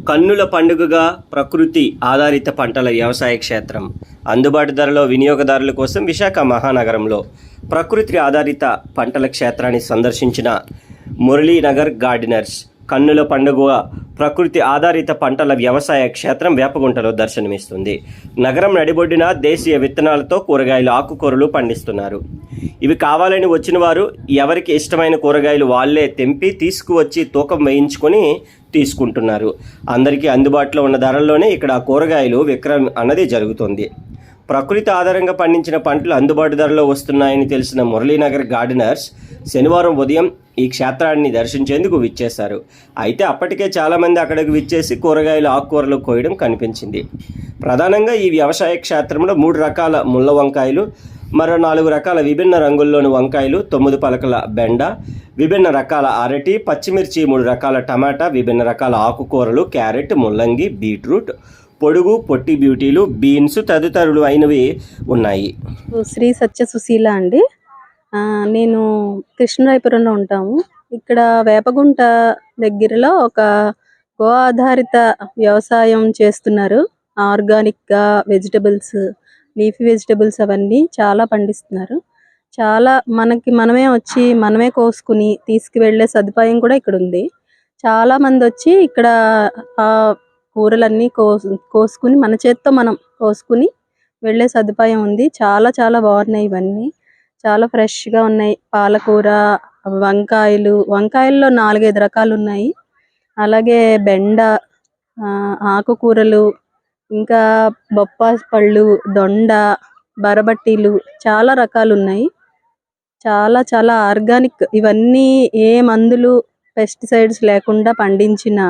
కన్నుల పండుగగా ప్రకృతి ఆధారిత పంటల వ్యవసాయ క్షేత్రం అందుబాటు ధరలో వినియోగదారుల కోసం విశాఖ మహానగరంలో ప్రకృతి ఆధారిత పంటల క్షేత్రాన్ని సందర్శించిన మురళీనగర్ గార్డెనర్స్ కన్నుల పండుగ ప్రకృతి ఆధారిత పంటల వ్యవసాయ క్షేత్రం వేపగుంటలో దర్శనమిస్తుంది. నగరం నడిబొడ్డున దేశీయ విత్తనాలతో కూరగాయలు ఆకుకూరలు పండిస్తున్నారు. ఇవి కావాలని వచ్చిన వారు ఎవరికి ఇష్టమైన కూరగాయలు వాళ్ళే తెంపి తీసుకువచ్చి తూకం వేయించుకొని తీసుకుంటున్నారు. అందరికీ అందుబాటులో ఉన్న ధరల్లోనే ఇక్కడ కూరగాయలు విక్రయం అన్నది జరుగుతుంది. ప్రకృతి ఆధారంగా పండించిన పంటలు అందుబాటు ధరలో వస్తున్నాయని తెలిసిన మురళీనగర్ గార్డెనర్స్ శనివారం ఉదయం ఈ క్షేత్రాన్ని దర్శించేందుకు విచ్చేశారు. అయితే అప్పటికే చాలామంది అక్కడికి విచ్చేసి కూరగాయలు ఆకుకూరలు కోయడం కనిపించింది. ప్రధానంగా ఈ వ్యవసాయ క్షేత్రంలో 3 రకాల ముళ్ళ వంకాయలు, మరో 4 రకాల విభిన్న రంగుల్లోని వంకాయలు, 9 పలకల బెండ, విభిన్న రకాల అరటి, పచ్చిమిర్చి, 3 రకాల టమాటా, విభిన్న రకాల ఆకుకూరలు, క్యారెట్, ముల్లంగి, బీట్రూట్, పొడుగు పొట్టి బ్యూటీలు, బీన్స్ తదితరులు అయినవి ఉన్నాయి. శ్రీ సత్య సుశీల అండి. నేను కృష్ణరాయపురంలో ఉంటాము. ఇక్కడ వేపగుంట దగ్గరలో ఒక గో ఆధారిత వ్యవసాయం చేస్తున్నారు. ఆర్గానిక్గా వెజిటబుల్స్, లీఫీ వెజిటబుల్స్ అవన్నీ చాలా పండిస్తున్నారు. చాలా మనమే వచ్చి మనమే కోసుకుని తీసుకువెళ్ళే సదుపాయం కూడా ఇక్కడ ఉంది. చాలామంది వచ్చి ఇక్కడ కూరలన్నీ కోసుకుని మన చేత్తో మనం కోసుకుని వెళ్ళే సదుపాయం ఉంది. చాలా చాలా బాగున్నాయి. ఇవన్నీ చాలా ఫ్రెష్గా ఉన్నాయి. పాలకూర, వంకాయల్లో 4-5 రకాలు ఉన్నాయి. అలాగే బెండ, ఆకుకూరలు, ఇంకా బొప్పాసి పళ్ళు, దొండ, బరబట్టీలు చాలా రకాలు ఉన్నాయి. చాలా చాలా ఆర్గానిక్, ఇవన్నీ ఏ మందులు పెస్టిసైడ్స్ లేకుండా పండించిన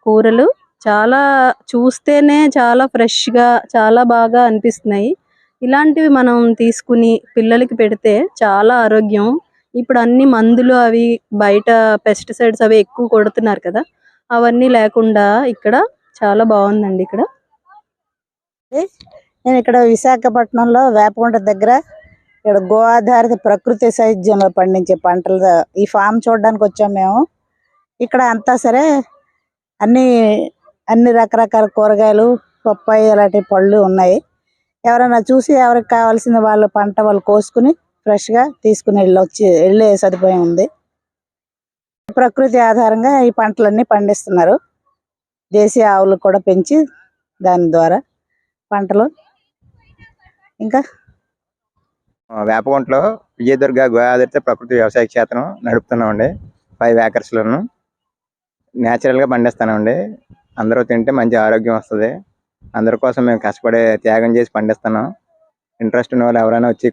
కూరలు. చాలా చూస్తేనే చాలా ఫ్రెష్గా చాలా బాగా అనిపిస్తున్నాయి. ఇలాంటివి మనం తీసుకుని పిల్లలకి పెడితే చాలా ఆరోగ్యం. ఇప్పుడు అన్ని మందులు అవి బయట పెస్టిసైడ్స్ అవి ఎక్కువ కొడుతున్నారు కదా, అవన్నీ లేకుండా ఇక్కడ చాలా బాగుందండి. నేను ఇక్కడ విశాఖపట్నంలో వేపగుంట దగ్గర ఇక్కడ గో ఆధారిత ప్రకృతి సేద్యంలో పండించే పంటలు ఈ ఫామ్ చూడడానికి వచ్చాము మేము. ఇక్కడ అంతా సరే అన్ని రకరకాల కూరగాయలు, పప్పాయి అలాంటి పళ్ళు ఉన్నాయి. ఎవరైనా చూసి ఎవరికి కావాల్సిన వాళ్ళ పంట వాళ్ళు కోసుకుని ఫ్రెష్గా తీసుకుని వెళ్ళే సదుపాయం ఉంది. ప్రకృతి ఆధారంగా ఈ పంటలన్నీ పండిస్తున్నారు. దేశీయ ఆవులు కూడా పెంచి దాని ద్వారా పంటలు. ఇంకా వేపగుంటలో విజయదుర్గ గో ఆధారిత ప్రకృతి వ్యవసాయ క్షేత్రం నడుపుతున్నామండి. 5 ఏకర్స్లోను న్యాచురల్గా పండిస్తానండి. అందరూ తింటే మంచి ఆరోగ్యం వస్తుంది. అందరి కోసం మేము కష్టపడి త్యాగం చేసి పండిస్తున్నాం. ఇంట్రెస్ట్ ఉన్న వాళ్ళు ఎవరైనా వచ్చి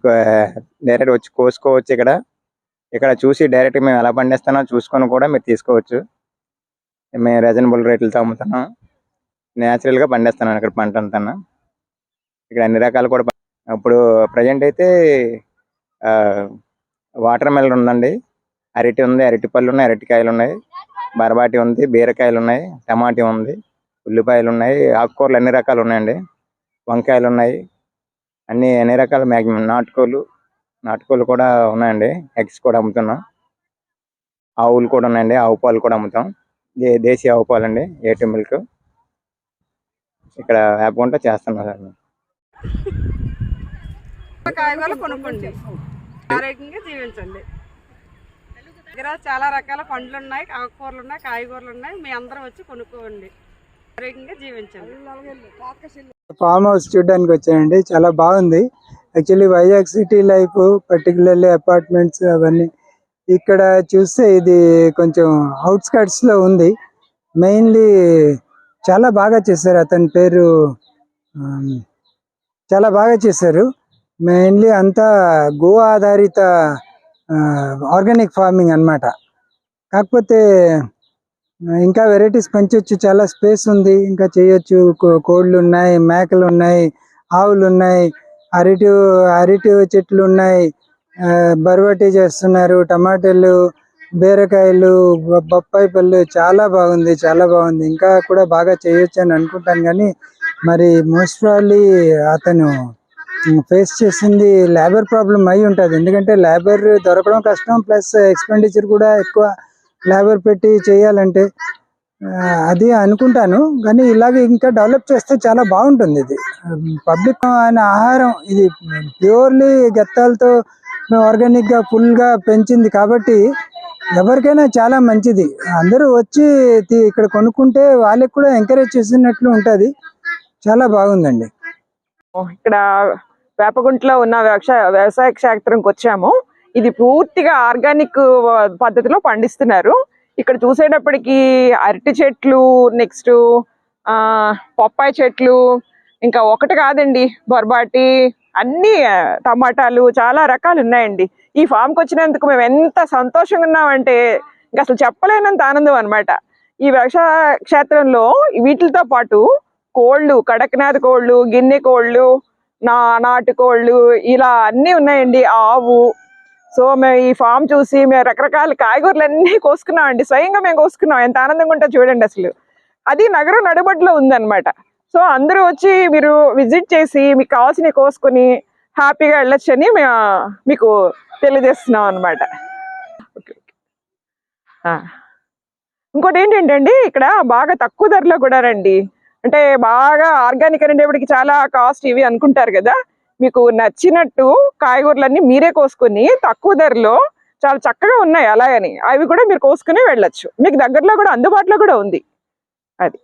డైరెక్ట్ వచ్చి కోసుకోవచ్చు. ఇక్కడ చూసి డైరెక్ట్గా మేము ఎలా పండిస్తున్నాం చూసుకొని కూడా మీరు తీసుకోవచ్చు. మేము రీజనబుల్ రేట్లతో అమ్ముతున్నాం. న్యాచురల్గా పండిస్తున్నాం ఇక్కడ పంట అంతా. ఇక్కడ అన్ని రకాలు కూడా. ఇప్పుడు ప్రజెంట్ అయితే వాటర్ మెలన్ ఉందండి, అరటి ఉంది, అరటి పళ్ళు ఉన్నాయి, అరటికాయలు ఉన్నాయి, బరబాటి ఉంది, బీరకాయలు ఉన్నాయి, టమాటా ఉంది, ఉల్లిపాయలు ఉన్నాయి, ఆకుకూరలు అన్ని రకాలు ఉన్నాయండి, వంకాయలు ఉన్నాయి, అన్ని రకాల మ్యాక్సిమం నాటుకోళ్ళు కూడా ఉన్నాయండి. ఎగ్స్ కూడా అమ్ముతున్నాం. ఆవులు కూడా ఉన్నాయండి, ఆవు పాలు కూడా అమ్ముతాం. దేశీయ ఆవు పాలు అండి, A2 మిల్క్. ఇక్కడ వేపగుంట చేస్తున్నాం సార్. కాయగూరలు కొనుక్కోండి, ఆరోగ్యంగా జీవించండి. దగ్గర చాలా రకాల పండ్లు ఉన్నాయి, ఆకుకూరలు ఉన్నాయి, కాయగూరలు ఉన్నాయి. మీ అందరూ వచ్చి కొనుక్కోండి, ఆరోగ్యంగా జీవించండి. ఫామ్ హౌస్ చూడడానికి వచ్చానండి. చాలా బాగుంది. Actually Vizag city life, particularly apartments అవన్నీ ఇక్కడ చూస్తే ఇది కొంచెం అవుట్స్కట్స్ లో ఉంది. మెయిన్లీ చాలా బాగా చేశారు. అతని పేరు చాలా బాగా చేశారు. మెయిన్లీ అంతా గో ఆధారిత ఆర్గానిక్ ఫార్మింగ్ అన్నమాట. కాకపోతే ఇంకా వెరైటీస్ పెంచవచ్చు, చాలా స్పేస్ ఉంది, ఇంకా చేయొచ్చు. కోళ్ళు ఉన్నాయి, మేకలు ఉన్నాయి, ఆవులు ఉన్నాయి, అరటి చెట్లు ఉన్నాయి, బరబటి చేస్తున్నారు, టమాటాలు, బీరకాయలు, బొప్పాయి పళ్ళు. చాలా బాగుంది, చాలా బాగుంది. ఇంకా కూడా బాగా చేయొచ్చు అని అనుకుంటాను. కానీ మరి మోస్ట్ ప్రాబ్లీ అతను ఫేస్ చేసింది లేబర్ ప్రాబ్లం అయి ఉంటుంది. ఎందుకంటే లేబర్ దొరకడం కష్టం, ప్లస్ ఎక్స్పెండిచర్ కూడా ఎక్కువ లేబర్ పెట్టి చేయాలంటే. అది అనుకుంటాను. కానీ ఇలాగే ఇంకా డెవలప్ చేస్తే చాలా బాగుంటుంది. ఇది పబ్లిక్ అనే ఆహారం ఇది ప్యూర్లీ గెత్తాలతో ఆర్గానిక్గా ఫుల్గా పెంచింది కాబట్టి ఎవరికైనా చాలా మంచిది. అందరూ వచ్చి ఇక్కడ కొనుక్కుంటే వాళ్ళకి కూడా ఎంకరేజ్ చేసినట్లు ఉంటుంది. చాలా బాగుందండి. ఇక్కడ వేపగుంటలో ఉన్న వ్యవసాయ క్షేత్రంకి వచ్చాము. ఇది పూర్తిగా ఆర్గానిక్ పద్ధతిలో పండిస్తున్నారు. ఇక్కడ చూసేటప్పటికి అరటి చెట్లు, నెక్స్ట్ పప్పాయి చెట్లు, ఇంకా ఒకటి కాదండి, బొర్బాటి, అన్ని టమాటాలు, చాలా రకాలు ఉన్నాయండి. ఈ ఫామ్కి వచ్చినందుకు మేము ఎంత సంతోషంగా ఉన్నామంటే ఇంకా అసలు చెప్పలేనంత ఆనందం అనమాట. ఈ వ్యవసాయ క్షేత్రంలో వీటితో పాటు కోళ్ళు, కడక్నాథ్ కోళ్ళు, గిన్నె కోళ్ళు, నాటుకోళ్ళు, ఇలా అన్నీ ఉన్నాయండి. ఆవు. సో మేము ఈ ఫామ్ చూసి మేము రకరకాల కాయగూరలు అన్నీ కోసుకున్నామండి. స్వయంగా మేము కోసుకున్నాం. ఎంత ఆనందంగా ఉంటుందో చూడండి అసలు. అది నగరం నడుబడిలో ఉందన్నమాట. సో అందరూ వచ్చి మీరు విజిట్ చేసి మీకు కావాల్సినవి కోసుకొని హ్యాపీగా వెళ్ళొచ్చని మేము మీకు తెలియజేస్తున్నాం అనమాట. ఇంకోటి ఏంటంటే ఇక్కడ బాగా తక్కువ ధరలో కూడా రండి. అంటే బాగా ఆర్గానిక్ అనేటప్పటికి చాలా కాస్ట్ ఇవి అనుకుంటారు కదా. మీకు నచ్చినట్టు కాయగూరలన్నీ మీరే కోసుకొని తక్కువ ధరలో చాలా చక్కగా ఉన్నాయి. అలాగని అవి కూడా మీరు కోసుకుని వెళ్ళొచ్చు. మీకు దగ్గరలో కూడా అందుబాటులో కూడా ఉంది అది.